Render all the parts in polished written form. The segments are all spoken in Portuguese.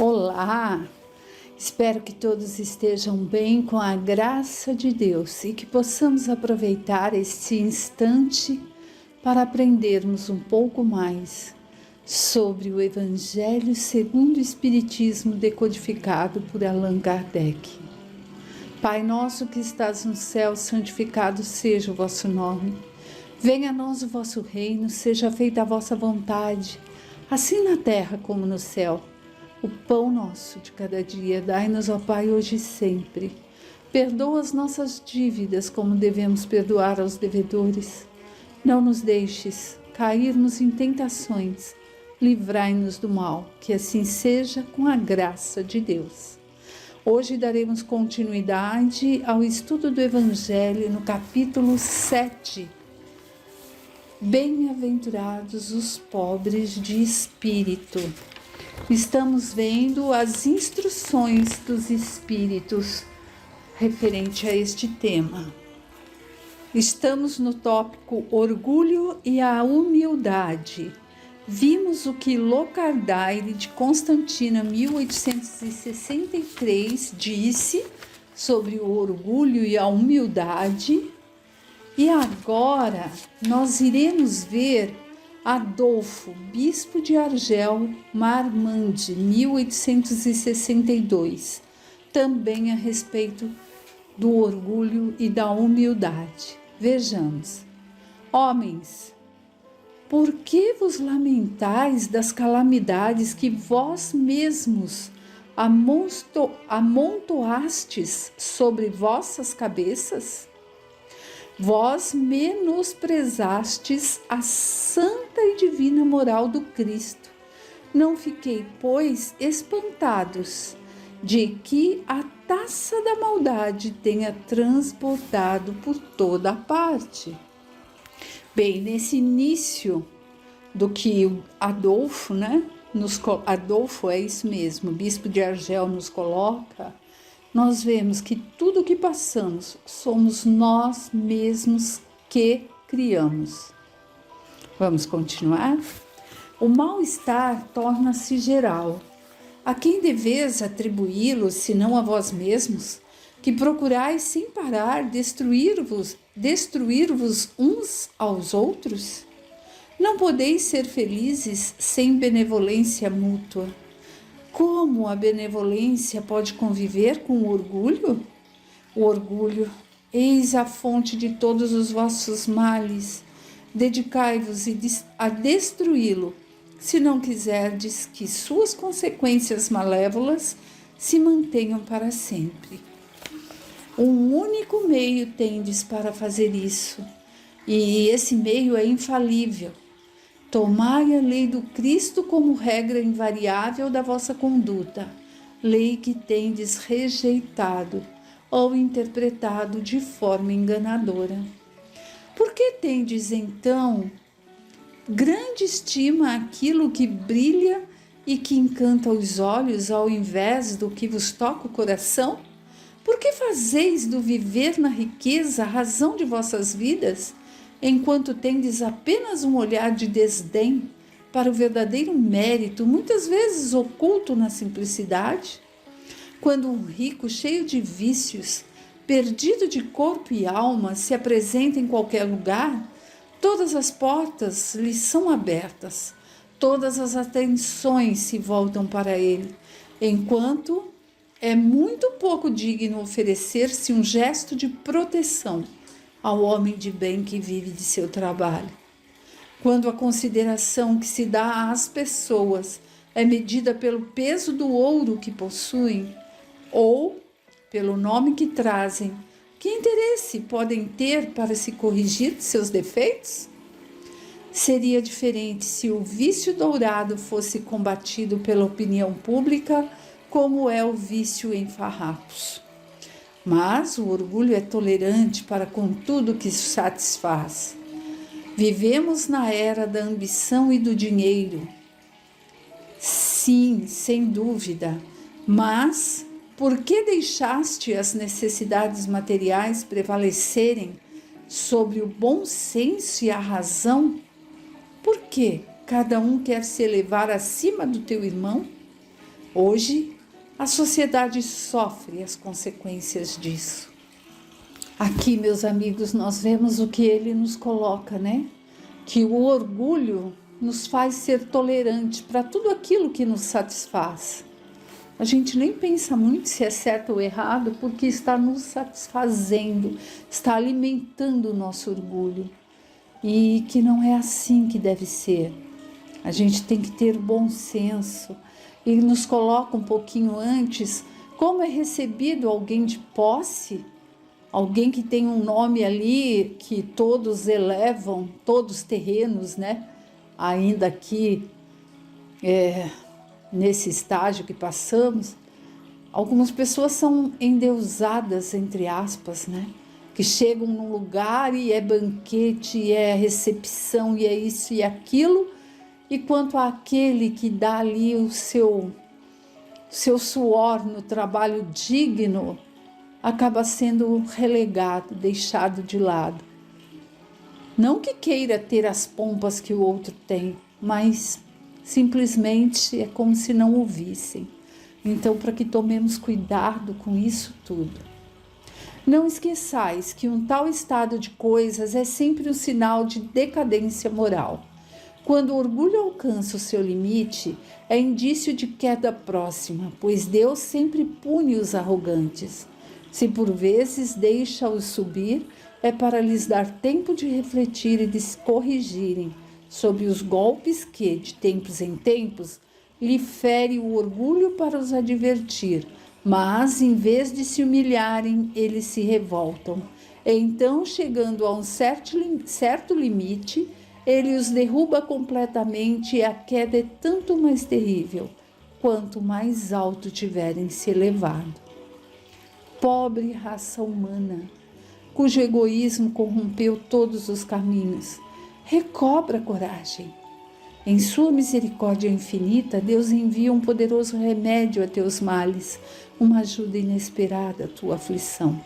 Olá! Espero que todos estejam bem com a graça de Deus e que possamos aproveitar este instante para aprendermos um pouco mais sobre o Evangelho segundo o Espiritismo decodificado por Allan Kardec. Pai nosso que estás no céu, santificado seja o vosso nome. Venha a nós o vosso reino, seja feita a vossa vontade, assim na terra como no céu. O pão nosso de cada dia, dai-nos, ó Pai, hoje e sempre. Perdoa as nossas dívidas, como devemos perdoar aos devedores. Não nos deixes cairmos em tentações. Livrai-nos do mal, que assim seja com a graça de Deus. Hoje daremos continuidade ao estudo do Evangelho no capítulo 7. Bem-aventurados os pobres de espírito. Estamos vendo as instruções dos Espíritos referente a este tema. Estamos no tópico Orgulho e a Humildade. Vimos o que Locardaire de Constantina, 1863, disse sobre o orgulho e a humildade. E agora nós iremos ver Adolfo, bispo de Argel, Marmande, 1862, também a respeito do orgulho e da humildade. Vejamos. Homens, por que vos lamentais das calamidades que vós mesmos amontoastes sobre vossas cabeças? Vós menosprezastes a santa e divina moral do Cristo. Não fiquei, pois, espantados de que a taça da maldade tenha transbordado por toda a parte. Bem, nesse início do que o Adolfo, Adolfo é isso mesmo, bispo de Argel nos coloca, nós vemos que tudo o que passamos somos nós mesmos que criamos. Vamos continuar? O mal-estar torna-se geral. A quem deveis atribuí-lo, senão a vós mesmos, que procurais sem parar destruir-vos uns aos outros? Não podeis ser felizes sem benevolência mútua. Como a benevolência pode conviver com o orgulho? O orgulho, eis a fonte de todos os vossos males. Dedicai-vos a destruí-lo, se não quiserdes que suas consequências malévolas se mantenham para sempre. Um único meio tendes para fazer isso, e esse meio é infalível. Tomai a lei do Cristo como regra invariável da vossa conduta, lei que tendes rejeitado ou interpretado de forma enganadora. Por que tendes, então, grande estima àquilo que brilha e que encanta os olhos ao invés do que vos toca o coração? Por que fazeis do viver na riqueza a razão de vossas vidas, enquanto tendes apenas um olhar de desdém para o verdadeiro mérito, muitas vezes oculto na simplicidade? Quando um rico cheio de vícios, perdido de corpo e alma, se apresenta em qualquer lugar, todas as portas lhe são abertas, todas as atenções se voltam para ele, enquanto é muito pouco digno oferecer-se um gesto de proteção ao homem de bem que vive de seu trabalho. Quando a consideração que se dá às pessoas é medida pelo peso do ouro que possuem ou pelo nome que trazem, que interesse podem ter para se corrigir de seus defeitos? Seria diferente se o vício dourado fosse combatido pela opinião pública, como é o vício em farrapos. Mas o orgulho é tolerante para com tudo que satisfaz. Vivemos na era da ambição e do dinheiro. Sim, sem dúvida, mas por que deixaste as necessidades materiais prevalecerem sobre o bom senso e a razão? Por que cada um quer se elevar acima do teu irmão? Hoje, a sociedade sofre as consequências disso. Aqui, meus amigos, nós vemos o que ele nos coloca, né? Que o orgulho nos faz ser tolerante para tudo aquilo que nos satisfaz. A gente nem pensa muito se é certo ou errado, porque está nos satisfazendo, está alimentando o nosso orgulho. E que não é assim que deve ser. A gente tem que ter bom senso. E nos coloca um pouquinho antes como é recebido alguém de posse, alguém que tem um nome ali que todos elevam, todos terrenos, né? Ainda aqui, nesse estágio que passamos, algumas pessoas são endeusadas, entre aspas, né? Que chegam num lugar e é banquete, e é recepção, e é isso e aquilo, e quanto àquele que dá ali o seu suor no trabalho digno, acaba sendo relegado, deixado de lado. Não que queira ter as pompas que o outro tem, mas simplesmente é como se não o vissem. Então, para que tomemos cuidado com isso tudo. Não esqueçais que um tal estado de coisas é sempre um sinal de decadência moral. Quando o orgulho alcança o seu limite, é indício de queda próxima, pois Deus sempre pune os arrogantes. Se por vezes deixa-os subir, é para lhes dar tempo de refletir e de se corrigirem sobre os golpes que, de tempos em tempos, lhe fere o orgulho para os advertir. Mas, em vez de se humilharem, eles se revoltam. Então, chegando a um certo limite, ele os derruba completamente e a queda é tanto mais terrível, quanto mais alto tiverem se elevado. Pobre raça humana, cujo egoísmo corrompeu todos os caminhos, recobra coragem. Em sua misericórdia infinita, Deus envia um poderoso remédio a teus males, uma ajuda inesperada à tua aflição.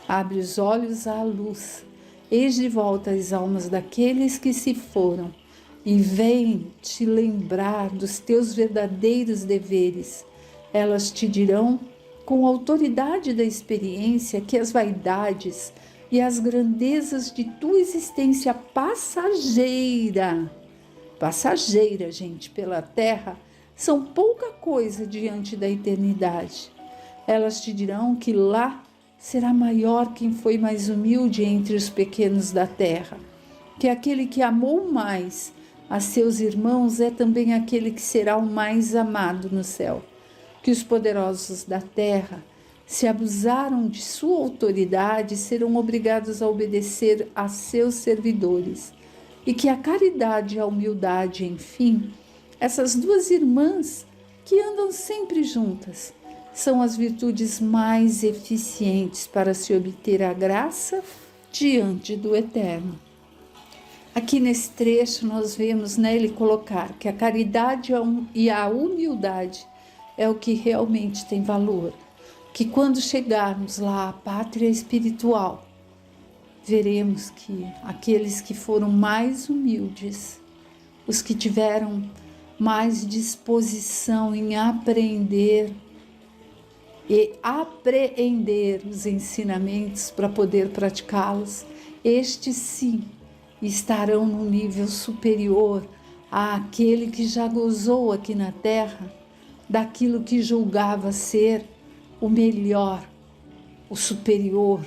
Abre os olhos à luz, eis de volta as almas daqueles que se foram, e vem te lembrar dos teus verdadeiros deveres. Elas te dirão, com a autoridade da experiência, que as vaidades e as grandezas de tua existência passageira, gente, pela terra, são pouca coisa diante da eternidade. Elas te dirão que lá será maior quem foi mais humilde entre os pequenos da terra, que aquele que amou mais a seus irmãos é também aquele que será o mais amado no céu, que os poderosos da terra, se abusaram de sua autoridade, serão obrigados a obedecer a seus servidores, e que a caridade e a humildade, enfim, essas duas irmãs que andam sempre juntas, são as virtudes mais eficientes para se obter a graça diante do Eterno. Aqui nesse trecho nós vemos ele colocar que a caridade e a humildade é o que realmente tem valor, que quando chegarmos lá à pátria espiritual, veremos que aqueles que foram mais humildes, os que tiveram mais disposição em aprender e apreender os ensinamentos para poder praticá-los, estes sim estarão num nível superior àquele que já gozou aqui na terra daquilo que julgava ser o melhor, o superior,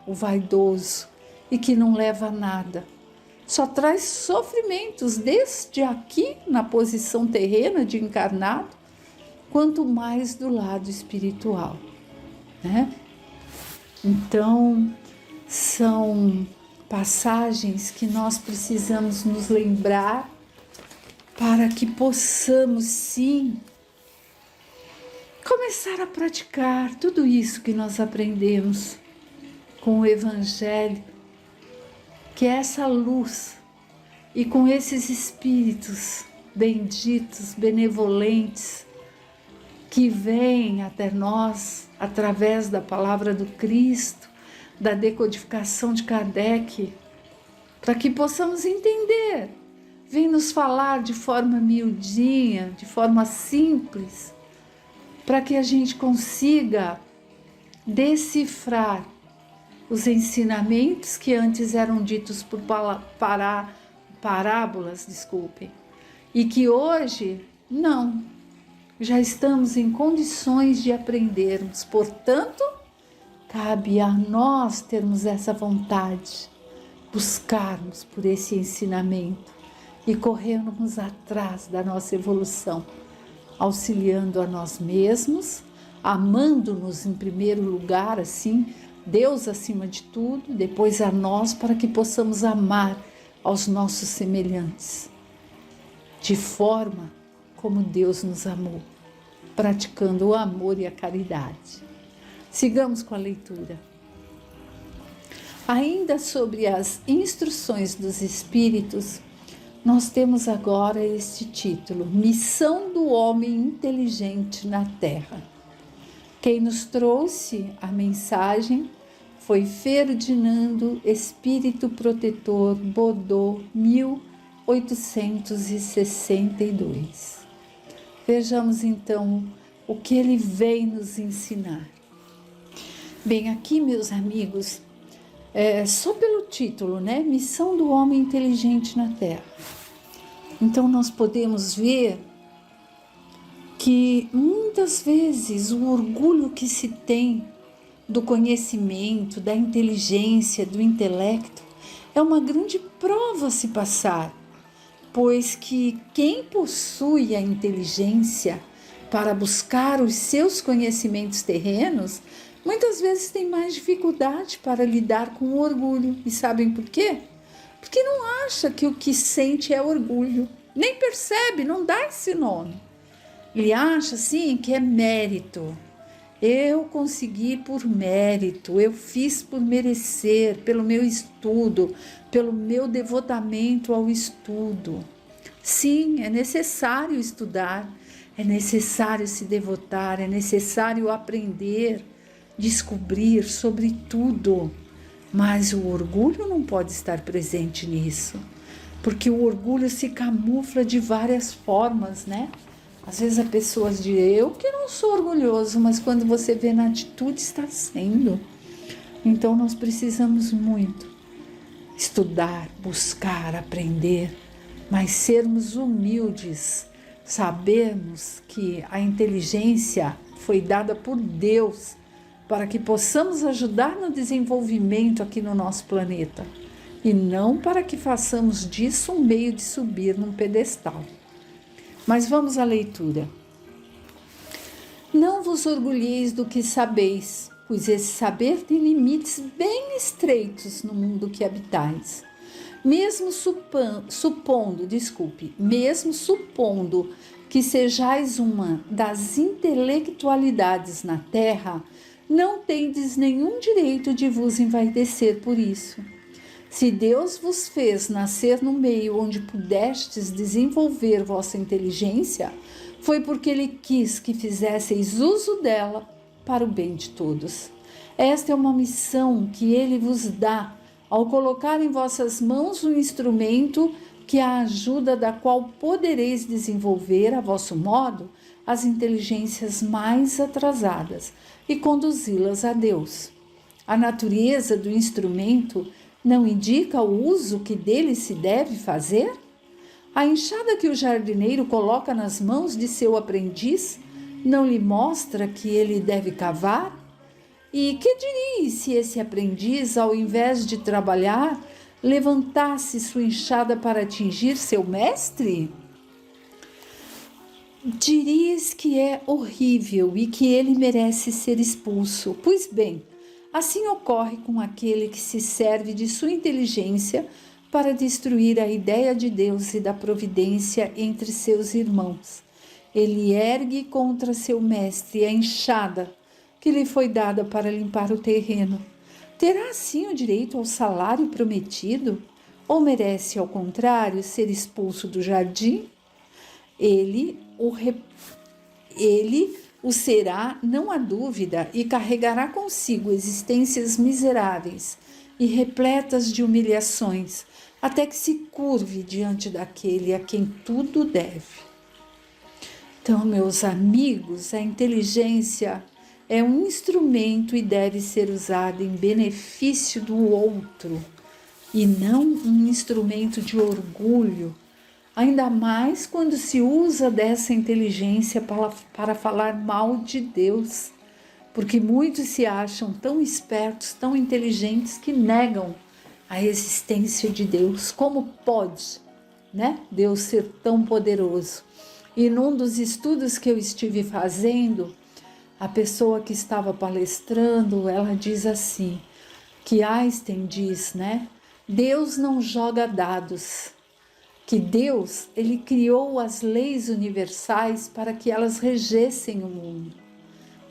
o vaidoso e que não leva a nada. Só traz sofrimentos desde aqui na posição terrena de encarnado, quanto mais do lado espiritual, né? Então, são passagens que nós precisamos nos lembrar para que possamos, sim, começar a praticar tudo isso que nós aprendemos com o Evangelho, que é essa luz, e com esses espíritos benditos, benevolentes, que vêm até nós através da palavra do Cristo, da decodificação de Kardec, para que possamos entender. Vem nos falar de forma miudinha, de forma simples, para que a gente consiga decifrar os ensinamentos que antes eram ditos por parábolas, e que hoje não, já estamos em condições de aprendermos. Portanto, cabe a nós termos essa vontade, buscarmos por esse ensinamento e corrermos atrás da nossa evolução, auxiliando a nós mesmos, amando-nos em primeiro lugar, assim, Deus acima de tudo, depois a nós, para que possamos amar aos nossos semelhantes, de forma como Deus nos amou, praticando o amor e a caridade. Sigamos com a leitura. Ainda sobre as instruções dos Espíritos, nós temos agora este título: Missão do Homem Inteligente na Terra. Quem nos trouxe a mensagem foi Ferdinando Espírito Protetor, Bordeaux, 1862. Vejamos então o que ele vem nos ensinar. Bem, aqui, meus amigos, só pelo título, né? Missão do Homem Inteligente na Terra. Então nós podemos ver que muitas vezes o orgulho que se tem do conhecimento, da inteligência, do intelecto, é uma grande prova a se passar, pois que quem possui a inteligência para buscar os seus conhecimentos terrenos, muitas vezes tem mais dificuldade para lidar com o orgulho. E sabem por quê? Porque não acha que o que sente é orgulho, nem percebe, não dá esse nome. Ele acha assim que é mérito. Eu consegui por mérito, eu fiz por merecer, pelo meu estudo, pelo meu devotamento ao estudo. Sim, é necessário estudar, é necessário se devotar, é necessário aprender, descobrir sobre tudo. Mas o orgulho não pode estar presente nisso, porque o orgulho se camufla de várias formas, né? Às vezes a pessoa diz, eu que não sou orgulhoso, mas quando você vê na atitude, está sendo. Então nós precisamos muito estudar, buscar, aprender, mas sermos humildes, sabermos que a inteligência foi dada por Deus para que possamos ajudar no desenvolvimento aqui no nosso planeta, e não para que façamos disso um meio de subir num pedestal. Mas vamos à leitura. Não vos orgulheis do que sabeis, pois esse saber tem limites bem estreitos no mundo que habitais. Mesmo supondo que sejais uma das intelectualidades na terra, não tendes nenhum direito de vos envaidecer por isso. Se Deus vos fez nascer no meio onde pudestes desenvolver vossa inteligência, foi porque Ele quis que fizesseis uso dela para o bem de todos. Esta é uma missão que Ele vos dá ao colocar em vossas mãos um instrumento que a ajuda da qual podereis desenvolver, a vosso modo, as inteligências mais atrasadas e conduzi-las a Deus. A natureza do instrumento não indica o uso que dele se deve fazer? A enxada que o jardineiro coloca nas mãos de seu aprendiz não lhe mostra que ele deve cavar? E que diria se esse aprendiz, ao invés de trabalhar, levantasse sua enxada para atingir seu mestre? Dirias que é horrível e que ele merece ser expulso. Pois bem, assim ocorre com aquele que se serve de sua inteligência para destruir a ideia de Deus e da providência entre seus irmãos. Ele ergue contra seu mestre a enxada que lhe foi dada para limpar o terreno. Terá assim o direito ao salário prometido? Ou merece, ao contrário, ser expulso do jardim? Ele o será, não há dúvida, e carregará consigo existências miseráveis e repletas de humilhações, até que se curve diante daquele a quem tudo deve. Então, meus amigos, a inteligência é um instrumento e deve ser usado em benefício do outro e não um instrumento de orgulho, ainda mais quando se usa dessa inteligência para falar mal de Deus, porque muitos se acham tão espertos, tão inteligentes que negam a existência de Deus. Como pode, né, Deus ser tão poderoso? E num dos estudos que eu estive fazendo, a pessoa que estava palestrando, ela diz assim, que Einstein diz, né? Deus não joga dados, que Deus, ele criou as leis universais para que elas regessem o mundo.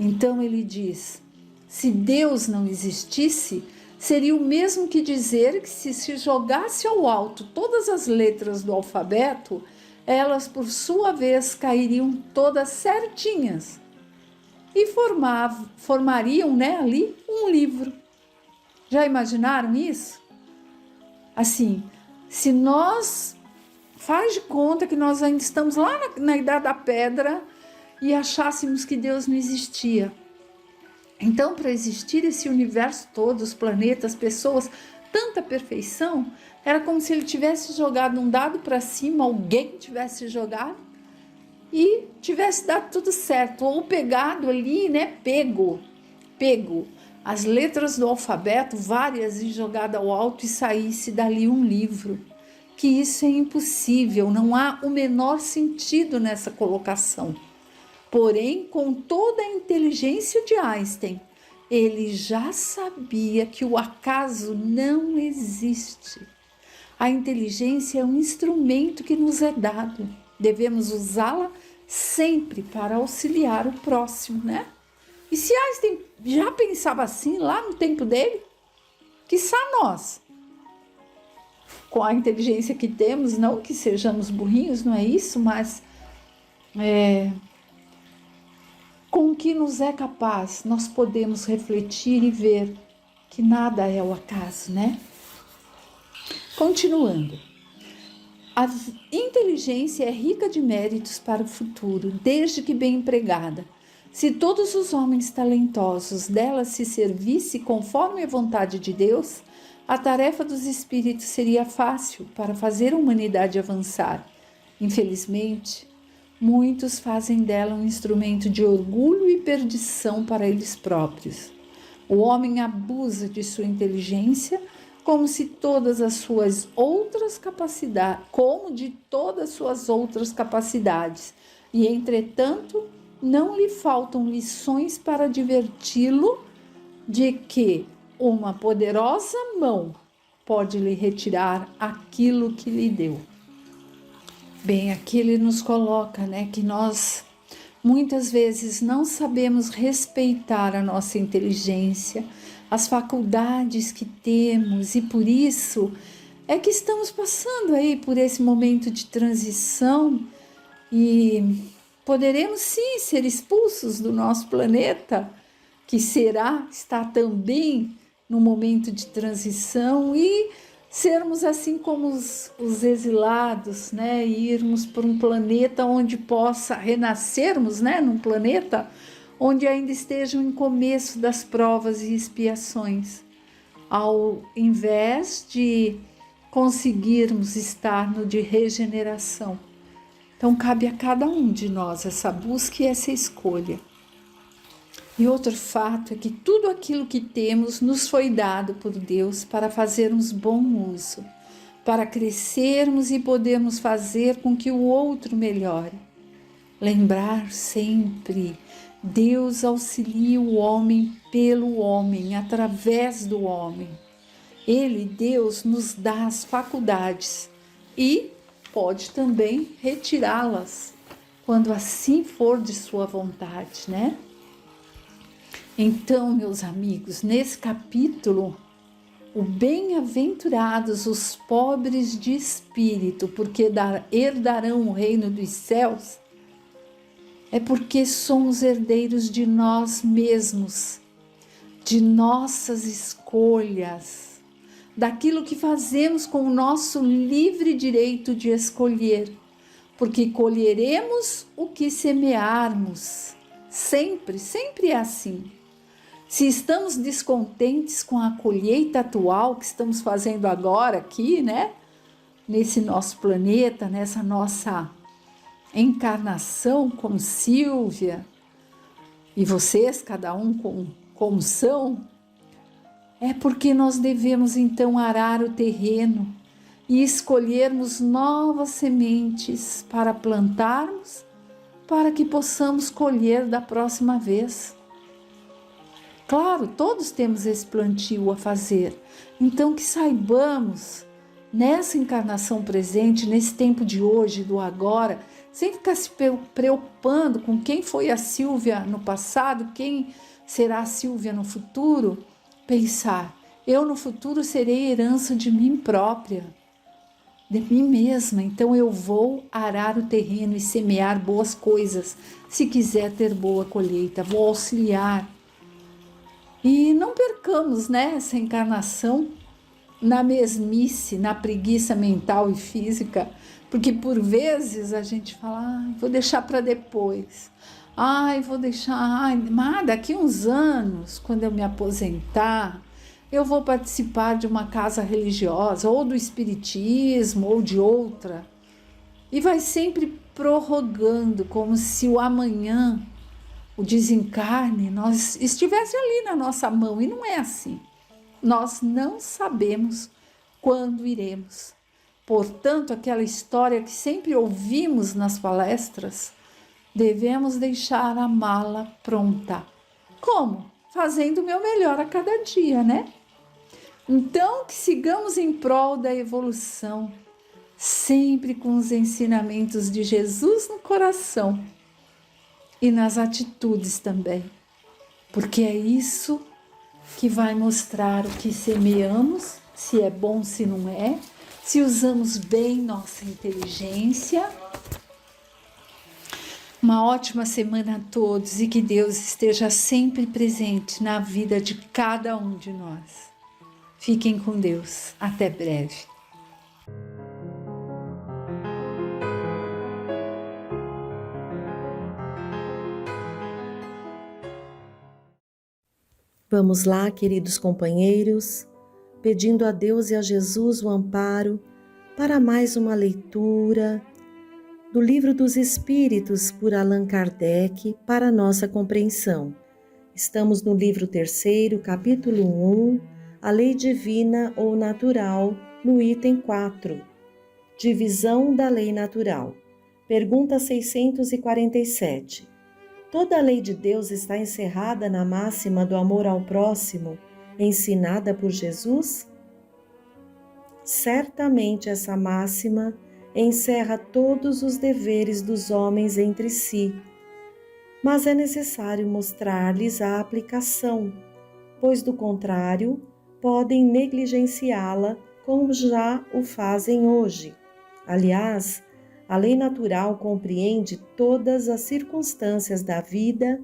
Então ele diz, se Deus não existisse, seria o mesmo que dizer que se jogasse ao alto todas as letras do alfabeto, elas por sua vez cairiam todas certinhas e formariam, né, ali um livro. Já imaginaram isso? Assim, se nós faz de conta que nós ainda estamos lá na Idade da Pedra e achássemos que Deus não existia. Então, para existir esse universo todo, os planetas, pessoas, tanta perfeição, era como se ele tivesse jogado um dado para cima, alguém tivesse jogado e tivesse dado tudo certo, ou pegado ali, né, pego as letras do alfabeto, várias, e jogado ao alto e saísse dali um livro. Que isso é impossível, não há o menor sentido nessa colocação. Porém, com toda a inteligência de Einstein, ele já sabia que o acaso não existe. A inteligência é um instrumento que nos é dado. Devemos usá-la sempre para auxiliar o próximo, né? E se Einstein já pensava assim lá no tempo dele, quiçá nós, com a inteligência que temos, não que sejamos burrinhos, não é isso, mas com o que nos é capaz, nós podemos refletir e ver que nada é o acaso, né? Continuando. A inteligência é rica de méritos para o futuro, desde que bem empregada. Se todos os homens talentosos dela se servissem conforme a vontade de Deus, a tarefa dos espíritos seria fácil para fazer a humanidade avançar. Infelizmente, muitos fazem dela um instrumento de orgulho e perdição para eles próprios. O homem abusa de sua inteligência como de todas as suas outras capacidades, e entretanto, não lhe faltam lições para diverti-lo de que uma poderosa mão pode lhe retirar aquilo que lhe deu. Bem, aqui ele nos coloca, né, que nós muitas vezes não sabemos respeitar a nossa inteligência, as faculdades que temos, e por isso é que estamos passando aí por esse momento de transição e poderemos sim ser expulsos do nosso planeta, que está também no momento de transição, e sermos assim como os exilados, né? E irmos para um planeta onde renascermos, né? Num planeta onde ainda estejam em começo das provas e expiações, ao invés de conseguirmos estar no de regeneração. Então cabe a cada um de nós essa busca e essa escolha. E outro fato é que tudo aquilo que temos nos foi dado por Deus para fazermos bom uso, para crescermos e podermos fazer com que o outro melhore. Lembrar sempre, Deus auxilia o homem pelo homem, através do homem. Ele, Deus, nos dá as faculdades e pode também retirá-las, quando assim for de sua vontade, né? Então, meus amigos, nesse capítulo, o bem-aventurados os pobres de espírito, porque herdarão o reino dos céus, é porque somos herdeiros de nós mesmos, de nossas escolhas, daquilo que fazemos com o nosso livre direito de escolher. porque colheremos o que semearmos. Sempre, sempre é assim. Se estamos descontentes com a colheita atual que estamos fazendo agora aqui, né? Nesse nosso planeta, nessa nossa encarnação como Sílvia, e vocês, cada um como são, é porque nós devemos então arar o terreno e escolhermos novas sementes para plantarmos, para que possamos colher da próxima vez. Claro, todos temos esse plantio a fazer, então que saibamos, nessa encarnação presente, nesse tempo de hoje, do agora, sem ficar se preocupando com quem foi a Sílvia no passado, quem será a Sílvia no futuro, pensar, eu no futuro serei herança de mim própria, de mim mesma, então eu vou arar o terreno e semear boas coisas, se quiser ter boa colheita, vou auxiliar. E não percamos, né, essa encarnação na mesmice, na preguiça mental e física, porque por vezes a gente fala, vou deixar para depois, vou deixar, mas daqui uns anos, quando eu me aposentar, eu vou participar de uma casa religiosa, ou do espiritismo, ou de outra, e vai sempre prorrogando, como se o amanhã, o desencarne, nós estivesse ali na nossa mão, e não é assim. Nós não sabemos quando iremos. Portanto, aquela história que sempre ouvimos nas palestras, devemos deixar a mala pronta. Como? Fazendo o meu melhor a cada dia, né? Então, que sigamos em prol da evolução, sempre com os ensinamentos de Jesus no coração e nas atitudes também, porque é isso que vai mostrar o que semeamos, se é bom, se não é, se usamos bem nossa inteligência. Uma ótima semana a todos e que Deus esteja sempre presente na vida de cada um de nós. Fiquem com Deus. Até breve. Vamos lá, queridos companheiros, pedindo a Deus e a Jesus o amparo para mais uma leitura do Livro dos Espíritos por Allan Kardec para nossa compreensão. Estamos no livro 3º, capítulo 1, a lei divina ou natural, no item 4, divisão da lei natural. Pergunta 647. Toda a lei de Deus está encerrada na máxima do amor ao próximo, ensinada por Jesus? Certamente essa máxima encerra todos os deveres dos homens entre si, mas é necessário mostrar-lhes a aplicação, pois do contrário, podem negligenciá-la como já o fazem hoje. Aliás, a lei natural compreende todas as circunstâncias da vida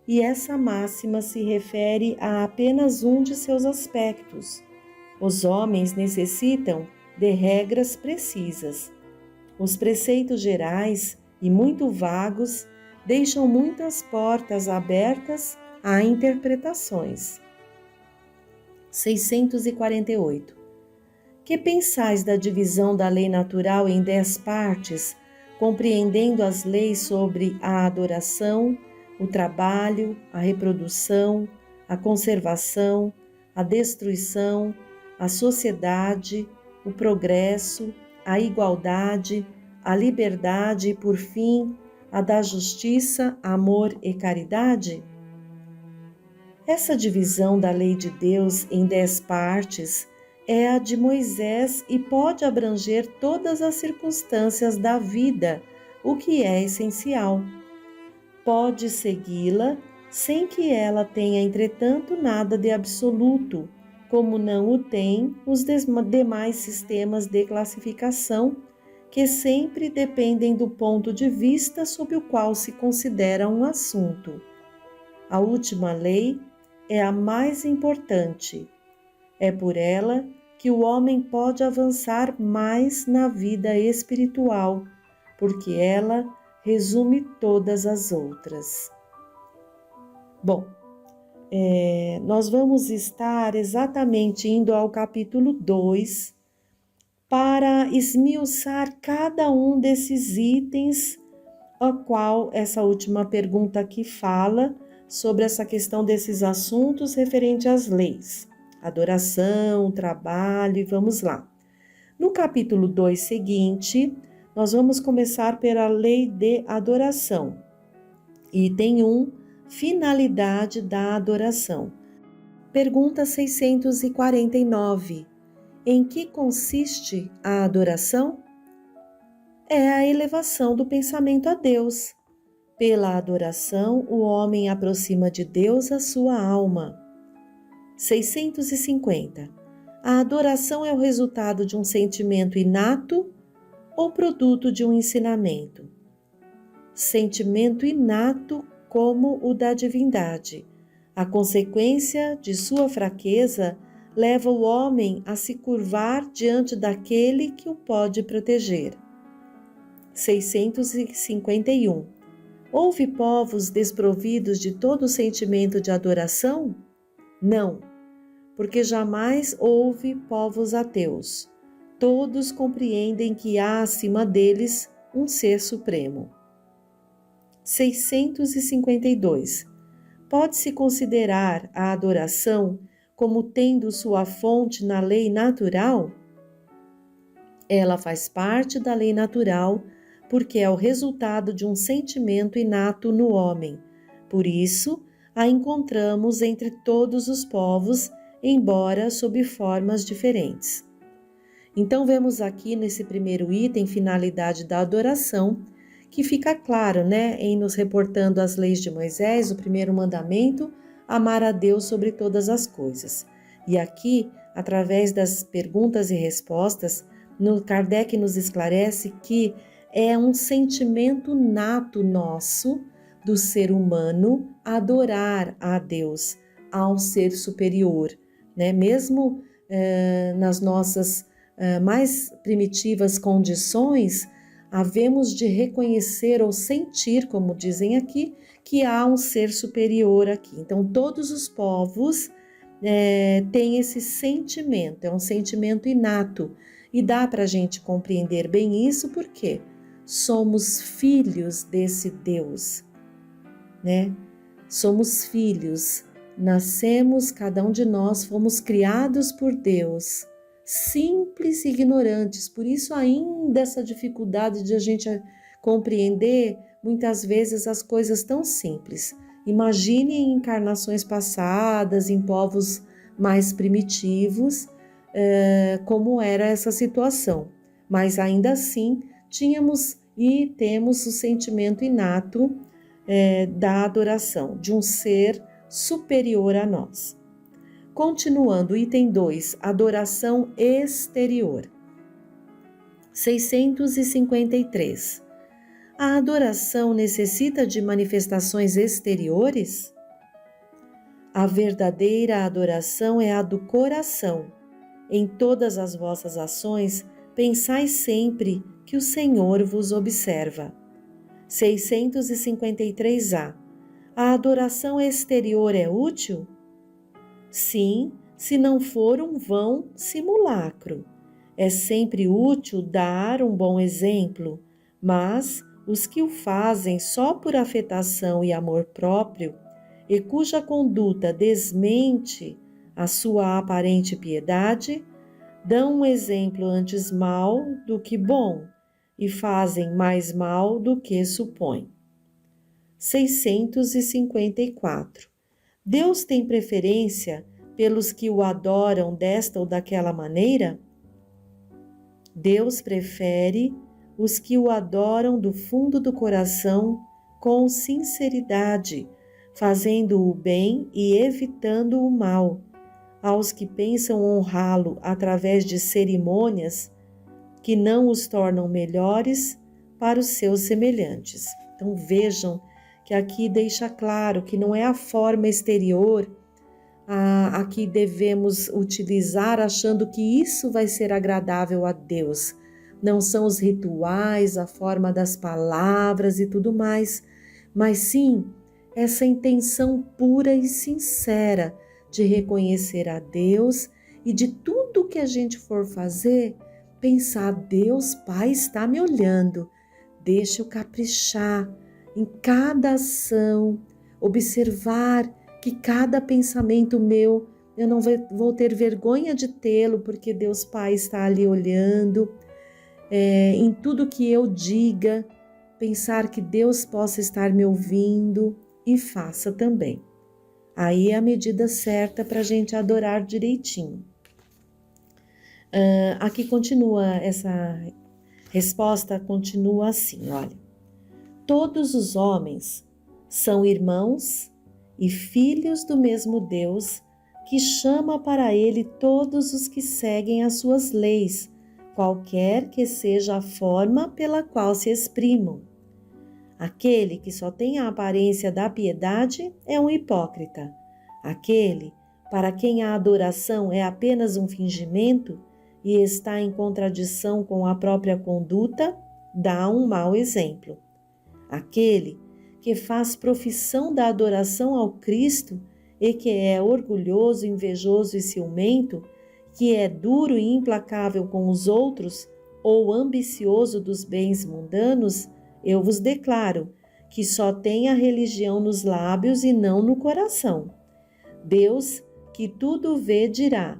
e essa máxima se refere a apenas um de seus aspectos. Os homens necessitam de regras precisas. Os preceitos gerais e muito vagos deixam muitas portas abertas a interpretações. 648. Que pensais da divisão da lei natural em 10 partes, compreendendo as leis sobre a adoração, o trabalho, a reprodução, a conservação, a destruição, a sociedade, o progresso, a igualdade, a liberdade e, por fim, a da justiça, amor e caridade? Essa divisão da lei de Deus em 10 partes é a de Moisés e pode abranger todas as circunstâncias da vida, o que é essencial. Pode segui-la sem que ela tenha, entretanto, nada de absoluto, como não o têm os demais sistemas de classificação, que sempre dependem do ponto de vista sob o qual se considera um assunto. A última lei é a mais importante. É por ela que o homem pode avançar mais na vida espiritual, porque ela resume todas as outras. Bom, nós vamos estar exatamente indo ao capítulo 2 para esmiuçar cada um desses itens, a qual essa última pergunta aqui fala sobre essa questão desses assuntos referente às leis, adoração, trabalho, e vamos lá. No capítulo 2 seguinte, nós vamos começar pela lei de adoração. Item 1, finalidade da adoração. Pergunta 649. Em que consiste a adoração? É a elevação do pensamento a Deus. Pela adoração, o homem aproxima de Deus a sua alma. 650. A adoração é o resultado de um sentimento inato ou produto de um ensinamento? Sentimento inato como o da divindade. A consequência de sua fraqueza leva o homem a se curvar diante daquele que o pode proteger. 651. Houve povos desprovidos de todo sentimento de adoração? Não, porque jamais houve povos ateus. Todos compreendem que há acima deles um ser supremo. 652. Pode-se considerar a adoração como tendo sua fonte na lei natural? Ela faz parte da lei natural porque é o resultado de um sentimento inato no homem. Por isso, a encontramos entre todos os povos, embora sob formas diferentes. Então, vemos aqui nesse primeiro item, finalidade da adoração, que fica claro, em nos reportando as leis de Moisés, o primeiro mandamento, amar a Deus sobre todas as coisas. E aqui, através das perguntas e respostas, Kardec nos esclarece que é um sentimento nato nosso, do ser humano, adorar a Deus, ao ser superior, Mesmo nas nossas mais primitivas condições, havemos de reconhecer ou sentir, como dizem aqui, que há um ser superior aqui. Então, todos os povos têm esse sentimento, é um sentimento inato. E dá para a gente compreender bem isso porque somos filhos desse Deus, Somos filhos, nascemos, cada um de nós fomos criados por Deus, simples e ignorantes, por isso ainda essa dificuldade de a gente compreender muitas vezes as coisas tão simples. Imagine em encarnações passadas, em povos mais primitivos, como era essa situação, mas ainda assim tínhamos e temos o sentimento inato da adoração, de um ser superior a nós. Continuando, item 2, adoração exterior. 653. A adoração necessita de manifestações exteriores? A verdadeira adoração é a do coração. Em todas as vossas ações, pensai sempre que o Senhor vos observa. 653A. A adoração exterior é útil? Sim, se não for um vão simulacro. É sempre útil dar um bom exemplo, mas os que o fazem só por afetação e amor próprio, e cuja conduta desmente a sua aparente piedade, dão um exemplo antes mal do que bom, e fazem mais mal do que supõem. 654. Deus tem preferência pelos que o adoram desta ou daquela maneira? Deus prefere os que o adoram do fundo do coração com sinceridade, fazendo o bem e evitando o mal, aos que pensam honrá-lo através de cerimônias que não os tornam melhores para os seus semelhantes. Então vejam que aqui deixa claro que não é a forma exterior a que devemos utilizar achando que isso vai ser agradável a Deus, não são os rituais, a forma das palavras e tudo mais, mas sim essa intenção pura e sincera de reconhecer a Deus e de tudo que a gente for fazer, pensar: Deus Pai está me olhando, deixa eu caprichar em cada ação, observar que cada pensamento meu, eu não vou ter vergonha de tê-lo, porque Deus Pai está ali olhando. Em tudo que eu diga, pensar que Deus possa estar me ouvindo e faça também. Aí é a medida certa para a gente adorar direitinho. Aqui continua, essa resposta continua assim, olha. Todos os homens são irmãos e filhos do mesmo Deus, que chama para ele todos os que seguem as suas leis, qualquer que seja a forma pela qual se exprimam. Aquele que só tem a aparência da piedade é um hipócrita. Aquele para quem a adoração é apenas um fingimento e está em contradição com a própria conduta, dá um mau exemplo. Aquele que faz profissão da adoração ao Cristo e que é orgulhoso, invejoso e ciumento, que é duro e implacável com os outros ou ambicioso dos bens mundanos, eu vos declaro que só tem a religião nos lábios e não no coração. Deus, que tudo vê, dirá: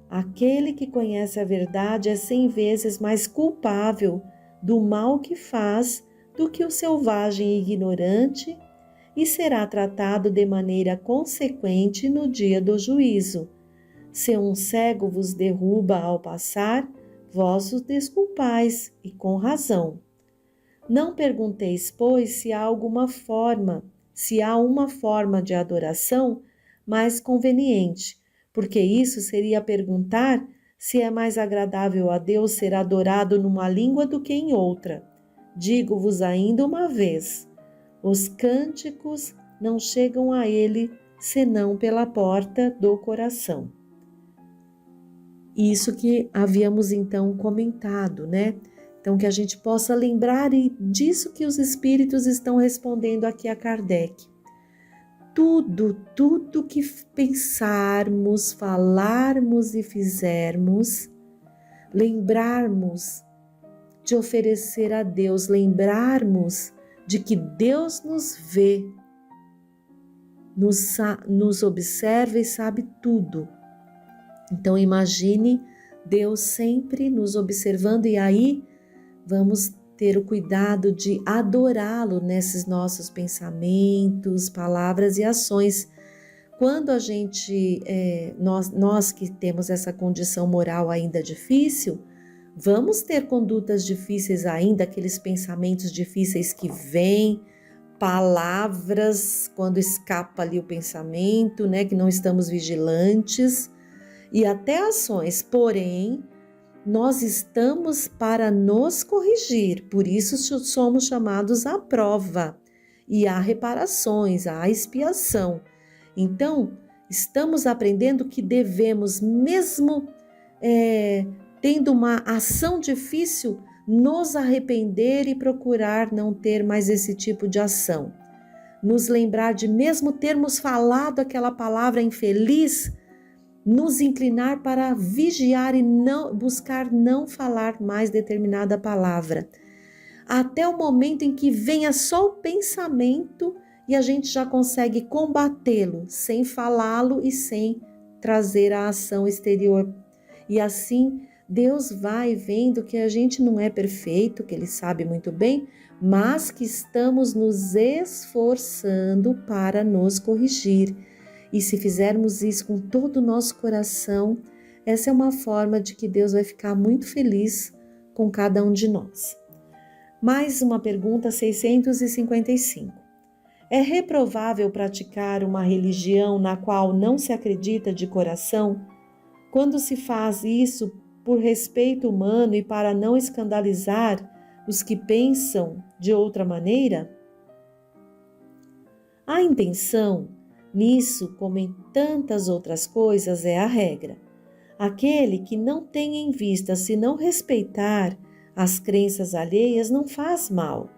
aquele que conhece a verdade é 100 vezes mais culpável do mal que faz do que o selvagem e ignorante, e será tratado de maneira consequente no dia do juízo. Se um cego vos derruba ao passar, vós os desculpais, e com razão. Não pergunteis, pois, se há uma forma de adoração mais conveniente, porque isso seria perguntar se é mais agradável a Deus ser adorado numa língua do que em outra. Digo-vos ainda uma vez, os cânticos não chegam a ele senão pela porta do coração. Isso que havíamos então comentado, né? Então que a gente possa lembrar disso que os espíritos estão respondendo aqui a Kardec. Tudo que pensarmos, falarmos e fizermos, lembrarmos de oferecer a Deus, lembrarmos de que Deus nos vê, nos observa e sabe tudo. Então imagine Deus sempre nos observando, e aí vamos ter o cuidado de adorá-lo nesses nossos pensamentos, palavras e ações. Quando a gente, nós que temos essa condição moral ainda difícil, vamos ter condutas difíceis ainda, aqueles pensamentos difíceis que vêm, palavras, quando escapa ali o pensamento, né, que não estamos vigilantes, e até ações, porém, nós estamos para nos corrigir, por isso somos chamados à prova, e há reparações, há expiação. Então, estamos aprendendo que devemos, mesmo tendo uma ação difícil, nos arrepender e procurar não ter mais esse tipo de ação. Nos lembrar de, mesmo termos falado aquela palavra infeliz, nos inclinar para vigiar e não buscar não falar mais determinada palavra. Até o momento em que venha só o pensamento e a gente já consegue combatê-lo sem falá-lo e sem trazer a ação exterior. E assim Deus vai vendo que a gente não é perfeito, que Ele sabe muito bem, mas que estamos nos esforçando para nos corrigir. E se fizermos isso com todo o nosso coração, essa é uma forma de que Deus vai ficar muito feliz com cada um de nós. Mais uma pergunta 655. É reprovável praticar uma religião na qual não se acredita de coração? Quando se faz isso por respeito humano e para não escandalizar os que pensam de outra maneira? A intenção, nisso, como em tantas outras coisas, é a regra. Aquele que não tem em vista senão respeitar as crenças alheias não faz mal.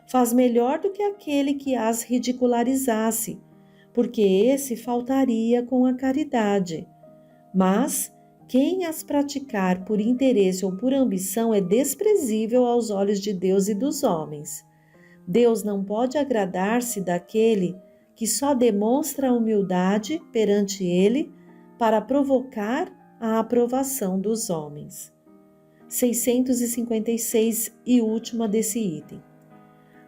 Faz melhor do que aquele que as ridicularizasse, porque esse faltaria com a caridade. Mas quem as praticar por interesse ou por ambição é desprezível aos olhos de Deus e dos homens. Deus não pode agradar-se daquele que só demonstra humildade perante ele para provocar a aprovação dos homens. 656 e última desse item.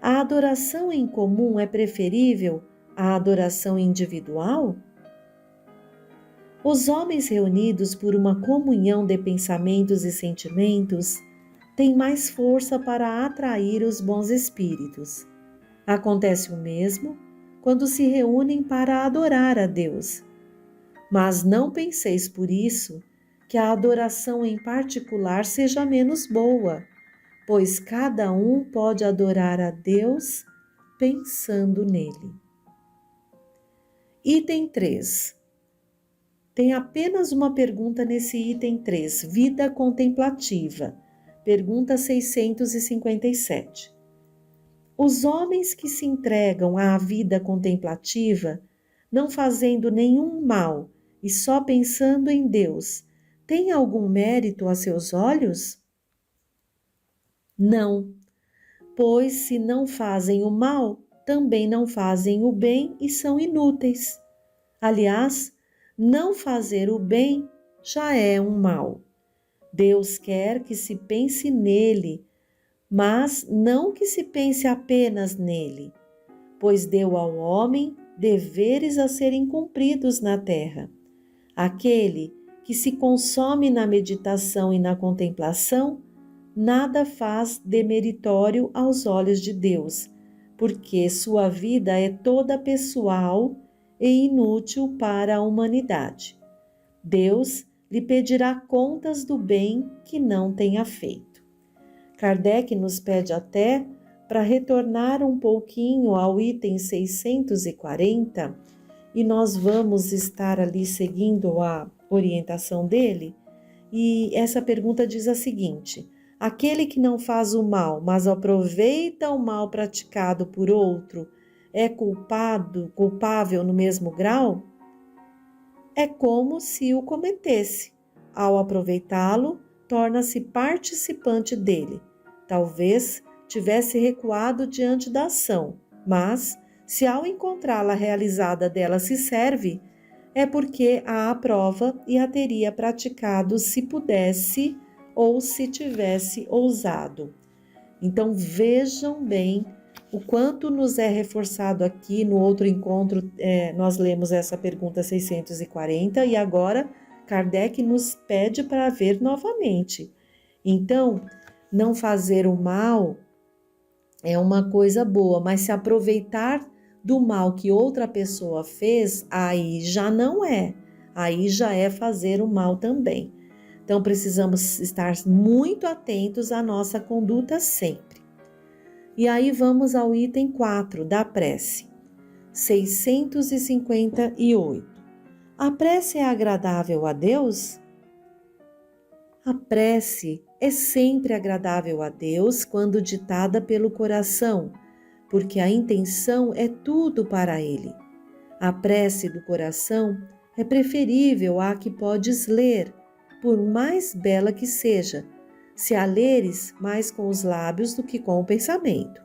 A adoração em comum é preferível à adoração individual? Os homens reunidos por uma comunhão de pensamentos e sentimentos têm mais força para atrair os bons espíritos. Acontece o mesmo quando se reúnem para adorar a Deus. Mas não penseis por isso que a adoração em particular seja menos boa, pois cada um pode adorar a Deus pensando nele. Item 3. Tem apenas uma pergunta nesse item 3, vida contemplativa. Pergunta 657. Os homens que se entregam à vida contemplativa, não fazendo nenhum mal e só pensando em Deus, têm algum mérito a seus olhos? Não, pois se não fazem o mal, também não fazem o bem e são inúteis. Aliás, não fazer o bem já é um mal. Deus quer que se pense nele, mas não que se pense apenas nele, pois deu ao homem deveres a serem cumpridos na terra. Aquele que se consome na meditação e na contemplação, nada faz demeritório aos olhos de Deus, porque sua vida é toda pessoal e inútil para a humanidade. Deus lhe pedirá contas do bem que não tenha feito. Kardec nos pede até para retornar um pouquinho ao item 640 e nós vamos estar ali seguindo a orientação dele. E essa pergunta diz a seguinte: aquele que não faz o mal, mas aproveita o mal praticado por outro, é culpável no mesmo grau? É como se o cometesse. Ao aproveitá-lo, torna-se participante dele. Talvez tivesse recuado diante da ação, mas, se ao encontrá-la realizada dela se serve, é porque a aprova e a teria praticado se pudesse ou se tivesse ousado. Então vejam bem o quanto nos é reforçado aqui. No outro encontro nós lemos essa pergunta 640 e agora Kardec nos pede para ver novamente. Então, não fazer o mal é uma coisa boa, mas se aproveitar do mal que outra pessoa fez, aí já não é. Aí já é fazer o mal também. Então, precisamos estar muito atentos à nossa conduta sempre. E aí vamos ao item 4 da prece, 658. A prece é agradável a Deus? A prece é sempre agradável a Deus quando ditada pelo coração, porque a intenção é tudo para Ele. A prece do coração é preferível à que podes ler, por mais bela que seja, se a leres mais com os lábios do que com o pensamento.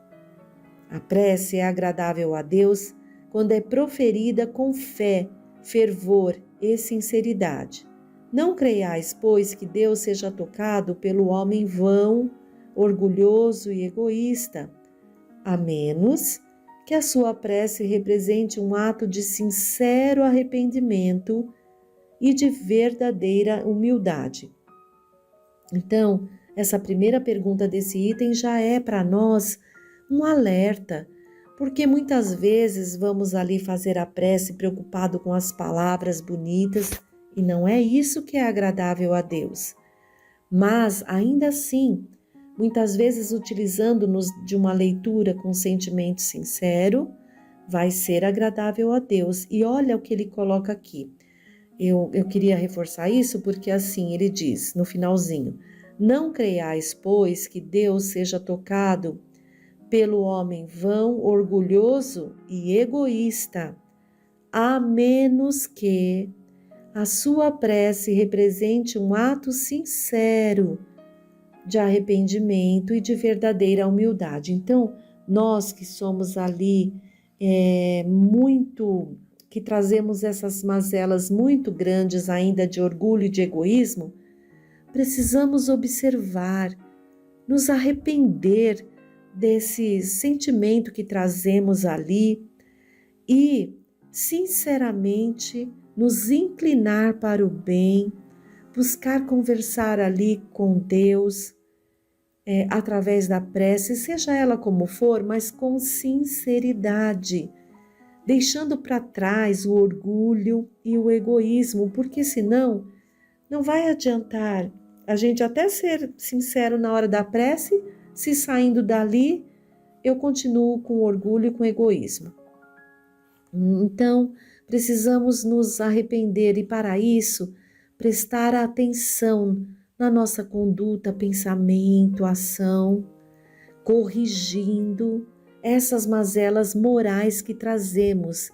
A prece é agradável a Deus quando é proferida com fé, fervor e sinceridade. Não creiais, pois, que Deus seja tocado pelo homem vão, orgulhoso e egoísta, a menos que a sua prece represente um ato de sincero arrependimento e de verdadeira humildade. Então, essa primeira pergunta desse item já é para nós um alerta, porque muitas vezes vamos ali fazer a prece preocupado com as palavras bonitas e não é isso que é agradável a Deus. Mas, ainda assim, muitas vezes utilizando-nos de uma leitura com sentimento sincero, vai ser agradável a Deus. E olha o que ele coloca aqui. Eu queria reforçar isso porque assim ele diz no finalzinho: Não creiais, pois, que Deus seja tocado pelo homem vão, orgulhoso e egoísta, a menos que a sua prece represente um ato sincero de arrependimento e de verdadeira humildade. Então, nós que somos ali que trazemos essas mazelas muito grandes ainda de orgulho e de egoísmo, precisamos observar, nos arrepender desse sentimento que trazemos ali e, sinceramente, nos inclinar para o bem, buscar conversar ali com Deus, através da prece, seja ela como for, mas com sinceridade, deixando para trás o orgulho e o egoísmo, porque senão não vai adiantar a gente até ser sincero na hora da prece, se saindo dali eu continuo com orgulho e com egoísmo. Então, precisamos nos arrepender e, para isso, prestar atenção na nossa conduta, pensamento, ação, corrigindo essas mazelas morais que trazemos.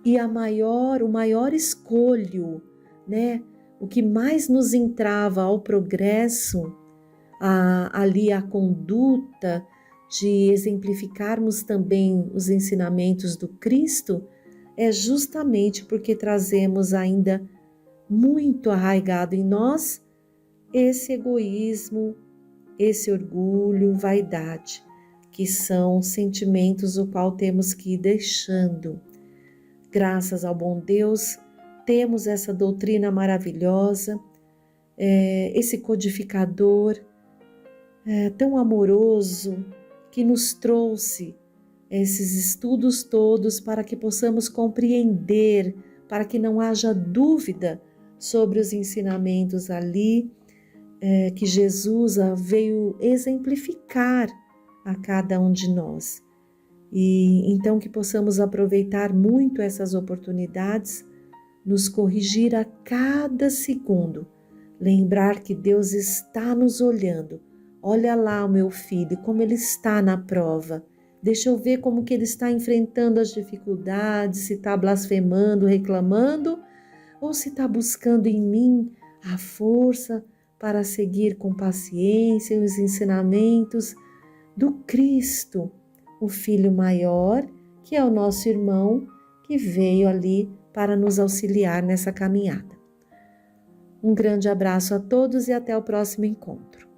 E o maior escolho, né? O que mais nos entrava ao progresso, ali a conduta de exemplificarmos também os ensinamentos do Cristo, é justamente porque trazemos ainda muito arraigado em nós esse egoísmo, esse orgulho, vaidade, que são sentimentos o qual temos que ir deixando. Graças ao bom Deus, temos essa doutrina maravilhosa, esse codificador tão amoroso que nos trouxe esses estudos todos para que possamos compreender, para que não haja dúvida sobre os ensinamentos ali que Jesus veio exemplificar a cada um de nós. E então que possamos aproveitar muito essas oportunidades, nos corrigir a cada segundo, lembrar que Deus está nos olhando. Olha lá o meu filho, como ele está na prova. Deixa eu ver como que ele está enfrentando as dificuldades, se está blasfemando, reclamando, ou se está buscando em mim a força para seguir com paciência os ensinamentos do Cristo, o Filho maior, que é o nosso irmão, que veio ali para nos auxiliar nessa caminhada. Um grande abraço a todos e até o próximo encontro.